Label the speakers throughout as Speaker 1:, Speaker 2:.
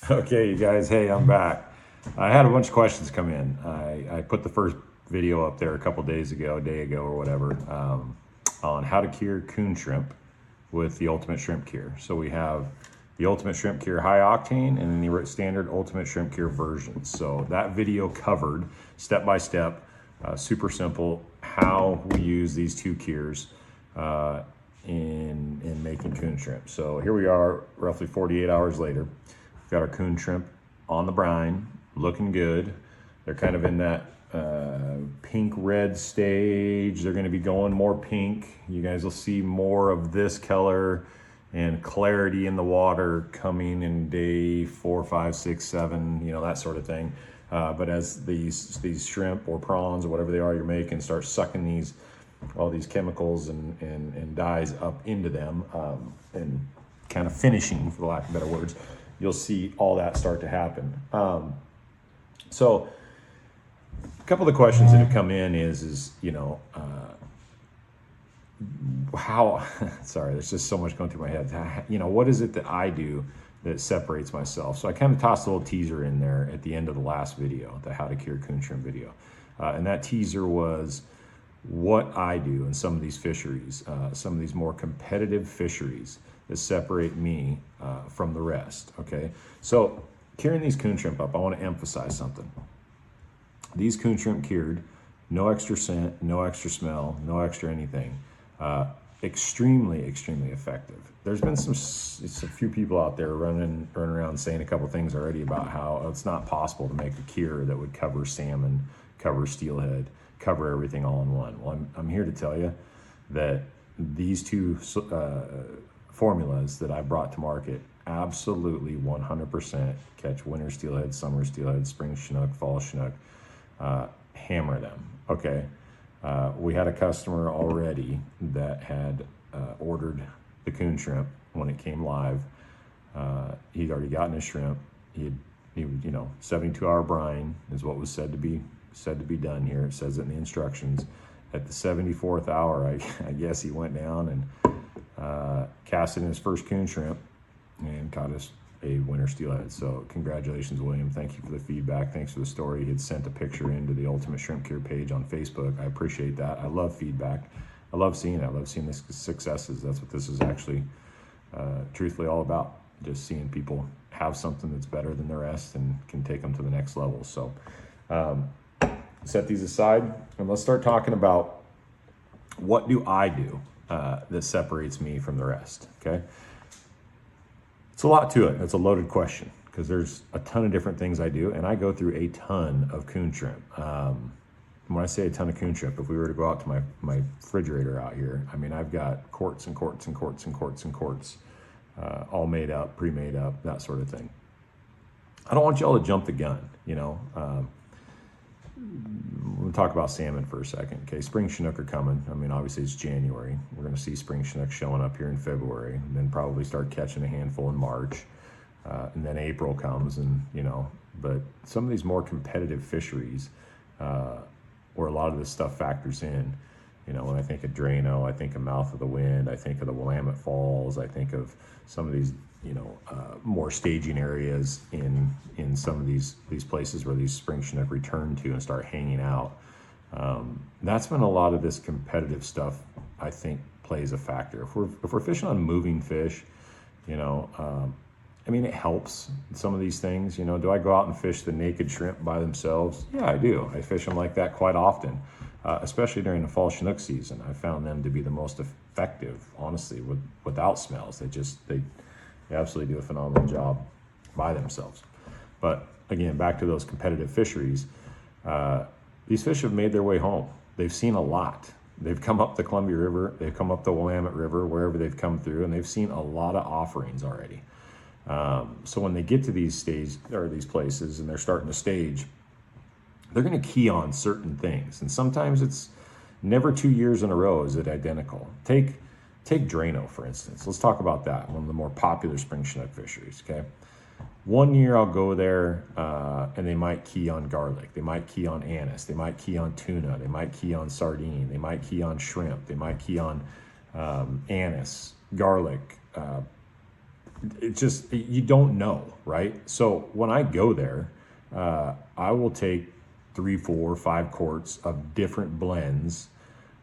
Speaker 1: Okay, you guys, hey, I'm back. I had a bunch of questions come in. I put the first video up there a couple days ago, a day ago or whatever, on how to cure coon shrimp with the Ultimate Shrimp Cure. So we have the Ultimate Shrimp Cure High Octane and then the standard Ultimate Shrimp Cure version. So that video covered step by step, super simple, how we use these two cures in making coon shrimp. So here we are, roughly 48 hours later. We've got our coon shrimp on the brine, looking good. They're kind of in that pink red stage. They're going to be going more pink. You guys will see more of this color and clarity in the water coming in day 4, 5, 6, 7, you know, that sort of thing. But as these shrimp or prawns or whatever they are you're making start sucking all these chemicals and dyes up into them and kind of finishing, for lack of better words, you'll see all that start to happen. So a couple of the questions that have come in is you know, how, sorry, there's just so much going through my head. You know, what is it that I do that separates myself? So I kind of tossed a little teaser in there at the end of the last video, the how to cure coon shrimp video. And that teaser was what I do in some of these fisheries, some of these more competitive fisheries that separate me from the rest, okay? So curing these coon shrimp up, I want to emphasize something. These coon shrimp cured, no extra scent, no extra smell, no extra anything. Extremely, extremely effective. There's been some few people out there running around saying a couple things already about how it's not possible to make a cure that would cover salmon, cover steelhead, cover everything all in one. Well, I'm here to tell you that these two formulas that I brought to market absolutely 100% catch winter steelhead, summer steelhead, spring chinook, fall chinook, hammer them, okay? We had a customer already that had ordered the coon shrimp when it came live. He'd already gotten his shrimp. He you know, 72-hour brine is what was said to be done here. It says it in the instructions. At the 74th hour, I guess he went down and casted in his first coon shrimp and caught us a winter steelhead. So congratulations, William. Thank you for the feedback. Thanks for the story. He had sent a picture into the Ultimate Shrimp Cure page on Facebook. I appreciate that. I love feedback. I love seeing it. I love seeing the successes. That's what this is actually truthfully all about. Just seeing people have something that's better than the rest and can take them to the next level. So set these aside and let's start talking about what do I do that separates me from the rest, okay? It's a lot to it. It's a loaded question because there's a ton of different things I do, and I go through a ton of coon shrimp. When I say a ton of coon shrimp, if we were to go out to my refrigerator out here, I mean, I've got quarts and quarts and quarts and quarts and quarts, all made up, pre-made up, that sort of thing. I don't want y'all to jump the gun, you know. We'll talk about salmon for a second. Okay, spring chinook are coming. I mean, obviously it's January. We're going to see spring chinook showing up here in February, and then probably start catching a handful in March, and then April comes, and you know. But some of these more competitive fisheries, where a lot of this stuff factors in, you know, when I think of Drano, I think of Mouth of the Wind, I think of the Willamette Falls, I think of some of these, you know, more staging areas in some of these places where these spring chinook return to and start hanging out. That's when a lot of this competitive stuff, I think, plays a factor. If we're fishing on moving fish, you know, I mean, it helps some of these things. You know, do I go out and fish the naked shrimp by themselves? Yeah, I do. I fish them like that quite often, especially during the fall chinook season. I found them to be the most effective, honestly, without smells. They absolutely do a phenomenal job by themselves. But again, back to those competitive fisheries, these fish have made their way home. They've seen a lot. They've come up the Columbia River, they've come up the Willamette River, wherever they've come through, and they've seen a lot of offerings already. So when they get to these places and they're starting to stage, they're going to key on certain things. And sometimes it's never 2 years in a row is it identical. Take Drano, for instance. Let's talk about that, one of the more popular spring chinook fisheries, okay? One year I'll go there and they might key on garlic. They might key on anise. They might key on tuna. They might key on sardine. They might key on shrimp. They might key on anise, garlic, it just, you don't know, right? So when I go there, I will take 3, 4, 5 quarts of different blends.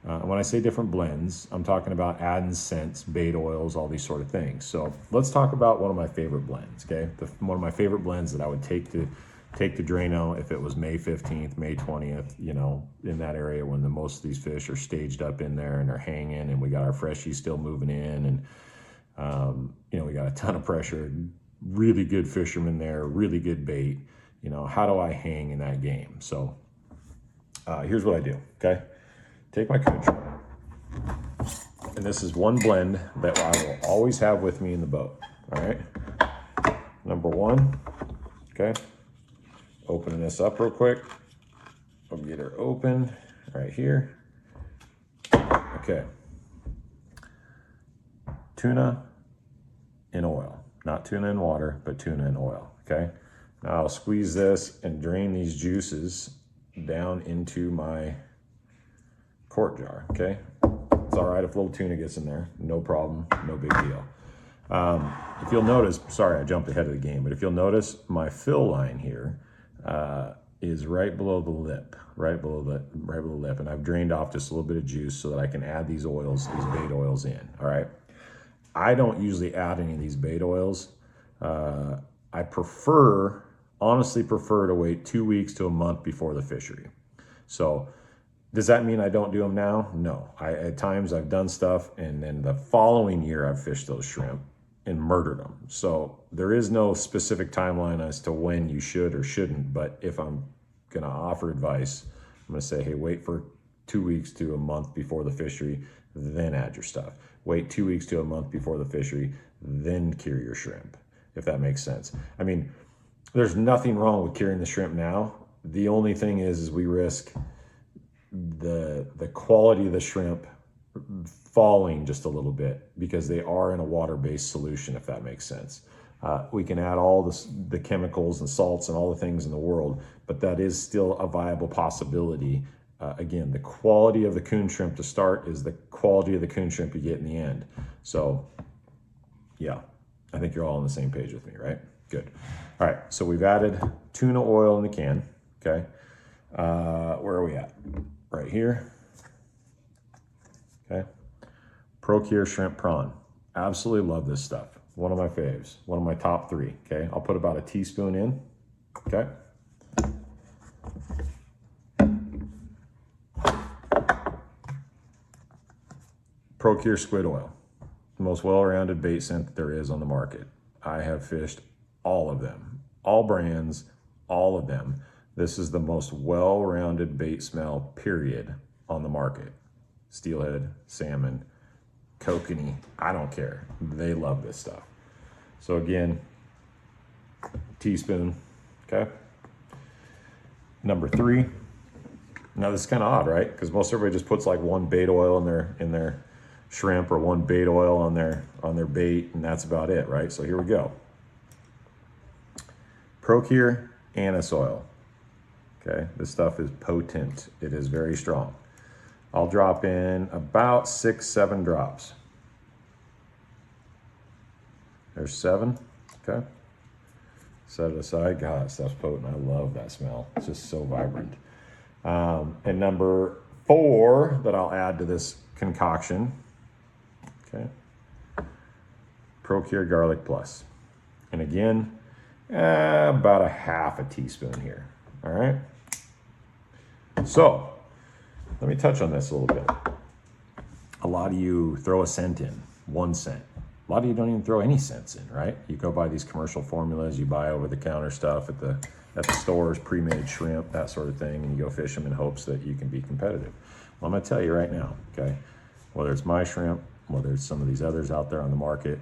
Speaker 1: When I say different blends, I'm talking about adding scents, bait oils, all these sort of things. So let's talk about one of my favorite blends, okay? One of my favorite blends that I would take to Drano if it was May 15th, May 20th, you know, in that area when most of these fish are staged up in there and they're hanging, and we got our freshies still moving in, and you know, we got a ton of pressure, really good fishermen there, really good bait. You know, how do I hang in that game? So here's what I do, okay? Take my Coon Shrimp, and this is one blend that I will always have with me in the boat, all right? Number one, okay? Opening this up real quick. I'll get her open right here. Okay. Tuna in oil, not tuna in water, but tuna in oil, okay? Now I'll squeeze this and drain these juices down into my quart jar, okay? It's all right if a little tuna gets in there, no problem, no big deal. If you'll notice, sorry, I jumped ahead of the game, but if you'll notice, my fill line here is right below the lip, right below the lip, and I've drained off just a little bit of juice so that I can add these oils, these bait oils in, all right? I don't usually add any of these bait oils. I honestly prefer to wait 2 weeks to a month before the fishery. So does that mean I don't do them now? No. At times I've done stuff and then the following year I've fished those shrimp and murdered them. So there is no specific timeline as to when you should or shouldn't, but if I'm gonna offer advice, I'm gonna say, hey, wait for 2 weeks to a month before the fishery, then add your stuff. Wait 2 weeks to a month before the fishery, then cure your shrimp, if that makes sense. I mean, there's nothing wrong with curing the shrimp now. The only thing is we risk the quality of the shrimp falling just a little bit because they are in a water-based solution, if that makes sense. We can add all the chemicals and salts and all the things in the world, but that is still a viable possibility. Again, the quality of the coon shrimp to start is the quality of the coon shrimp you get in the end. So yeah, I think you're all on the same page with me, right? Good. All right, so we've added tuna oil in the can, okay? Where are we at? Right here, okay? Procure Shrimp Prawn. Absolutely love this stuff. One of my faves, one of my top 3, okay? I'll put about a teaspoon in, okay? Procure Squid Oil, the most well-rounded bait scent that there is on the market. I have fished all of them, all brands, all of them. This is the most well-rounded bait smell, period, on the market. Steelhead, salmon, kokanee, I don't care. They love this stuff. So again, teaspoon, okay? Number 3, now this is kind of odd, right? Because most everybody just puts like one bait oil in their shrimp or one bait oil on their bait, and that's about it, right? So here we go. Procure anise oil. Okay, this stuff is potent. It is very strong. I'll drop in about 6, 7 drops. There's 7, okay? Set it aside. God, that stuff's potent. I love that smell. It's just so vibrant. And number 4 that I'll add to this concoction, okay? Procure Garlic Plus. And again, about a half a teaspoon here, all right? So, let me touch on this a little bit. A lot of you throw a scent in, 1 cent. A lot of you don't even throw any scents in, right? You go buy these commercial formulas, you buy over-the-counter stuff at the stores, pre-made shrimp, that sort of thing, and you go fish them in hopes that you can be competitive. Well, I'm gonna tell you right now, okay? Whether it's my shrimp, whether it's some of these others out there on the market,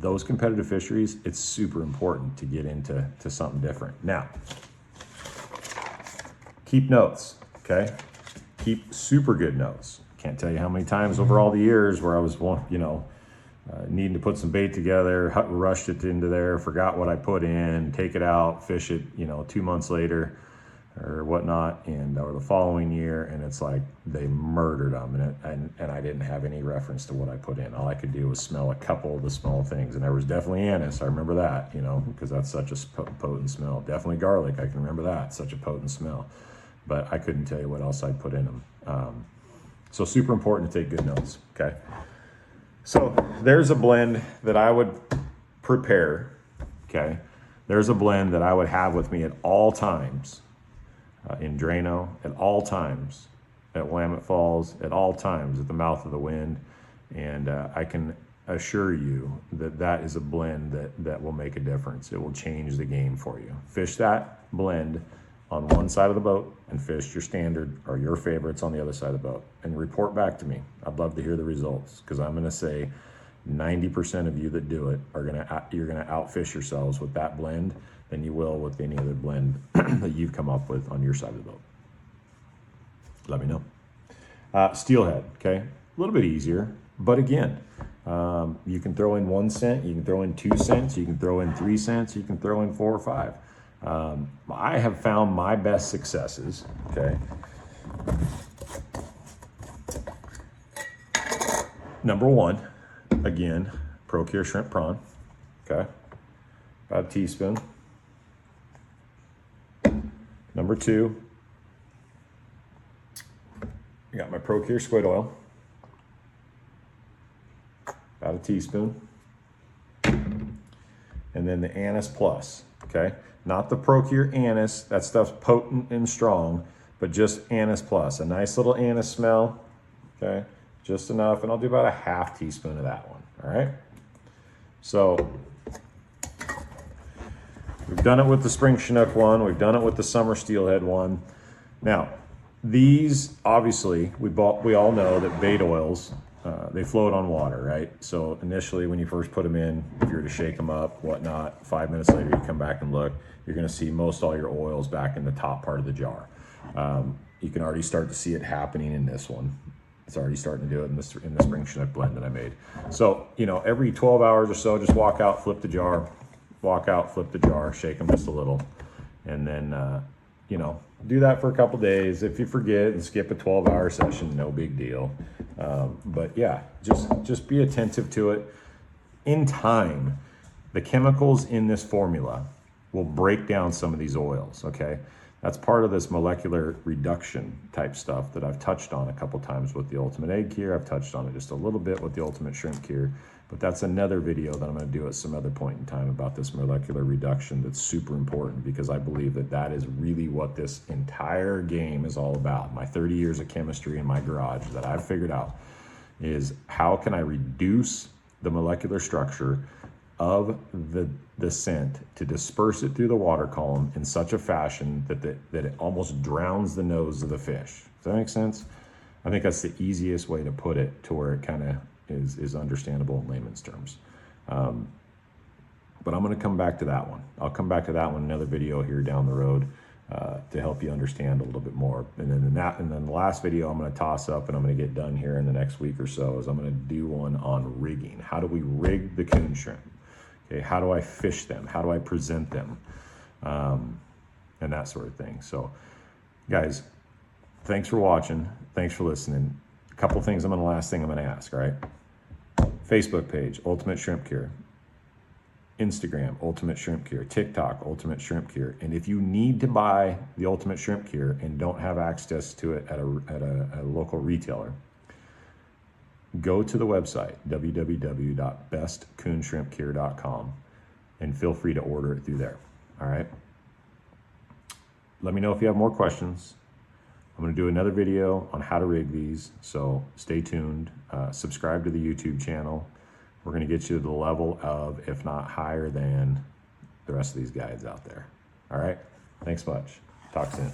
Speaker 1: those competitive fisheries, it's super important to get into something different. Now, keep notes, okay? Keep super good notes. Can't tell you how many times over all the years where I was, needing to put some bait together, rushed it into there, forgot what I put in, take it out, fish it, 2 months later. or whatnot, or the following year, and it's like they murdered them, and I didn't have any reference to what I put in. All I could do was smell a couple of the small things, and there was definitely anise. I remember that, you know, because that's such a potent smell. Definitely garlic. I can remember that, such a potent smell, but I couldn't tell you what else I put in them. So super important to take good notes. Okay, so there's a blend that I would prepare. Okay, there's a blend that I would have with me at all times. In Drano, at all times, at Willamette Falls, at all times, at the mouth of the wind. And I can assure you that that is a blend that will make a difference. It will change the game for you. Fish that blend on one side of the boat and fish your standard or your favorites on the other side of the boat, and report back to me. I'd love to hear the results, because I'm going to say 90% of you that do it you're going to outfish yourselves with that blend than you will with any other blend that you've come up with on your side of the boat. Let me know. Steelhead, okay? A little bit easier, but again, you can throw in 1 cent, you can throw in 2 cents, you can throw in 3 cents, you can throw in 4 or 5. I have found my best successes, okay? Number 1, again, Procure shrimp prawn, okay? About a teaspoon. Number 2, I got my Procure squid oil, about a teaspoon. And then the anise plus, okay? Not the Procure anise, that stuff's potent and strong, but just anise plus. A nice little anise smell, okay? Just enough, and I'll do about a half teaspoon of that one, all right? So, we've done it with the spring Chinook one. We've done it with the summer steelhead one. Now, these, obviously, we all know that bait oils, they float on water, right? So initially, when you first put them in, if you were to shake them up, whatnot, 5 minutes later, you come back and look, you're gonna see most all your oils back in the top part of the jar. You can already start to see it happening in this one. It's already starting to do it in the spring Chinook blend that I made. So, you know, every 12 hours or so, just walk out, flip the jar, walk out, flip the jar, shake them just a little, and then, you know, do that for a couple days. If you forget and skip a 12-hour session, no big deal. But yeah, just be attentive to it. In time, the chemicals in this formula will break down some of these oils, okay? That's part of this molecular reduction type stuff that I've touched on a couple times with the Ultimate Egg Cure. I've touched on it just a little bit with the Ultimate Shrimp Cure, but that's another video that I'm going to do at some other point in time about this molecular reduction that's super important, because I believe that that is really what this entire game is all about. My 30 years of chemistry in my garage that I've figured out is how can I reduce the molecular structure of the scent to disperse it through the water column in such a fashion that it almost drowns the nose of the fish. Does that make sense? I think that's the easiest way to put it, to where it kind of is understandable in layman's terms. But I'm going to come back to that one. I'll come back to that one in another video here down the road to help you understand a little bit more. And then the last video I'm going to toss up, and I'm going to get done here in the next week or so, is I'm going to do one on rigging. How do we rig the coon shrimp? Okay, how do I fish them? How do I present them? And that sort of thing. So, guys, thanks for watching. Thanks for listening. A couple things last thing I'm going to ask, all right? Facebook page, Ultimate Shrimp Cure. Instagram, Ultimate Shrimp Cure. TikTok, Ultimate Shrimp Cure. And if you need to buy the Ultimate Shrimp Cure and don't have access to it at a local retailer, go to the website, www.bestcoonshrimpcure.com, and feel free to order it through there, all right? Let me know if you have more questions. I'm going to do another video on how to rig these, so stay tuned. Subscribe to the YouTube channel. We're going to get you to the level of, if not higher than, the rest of these guides out there. All right? Thanks much. Talk soon.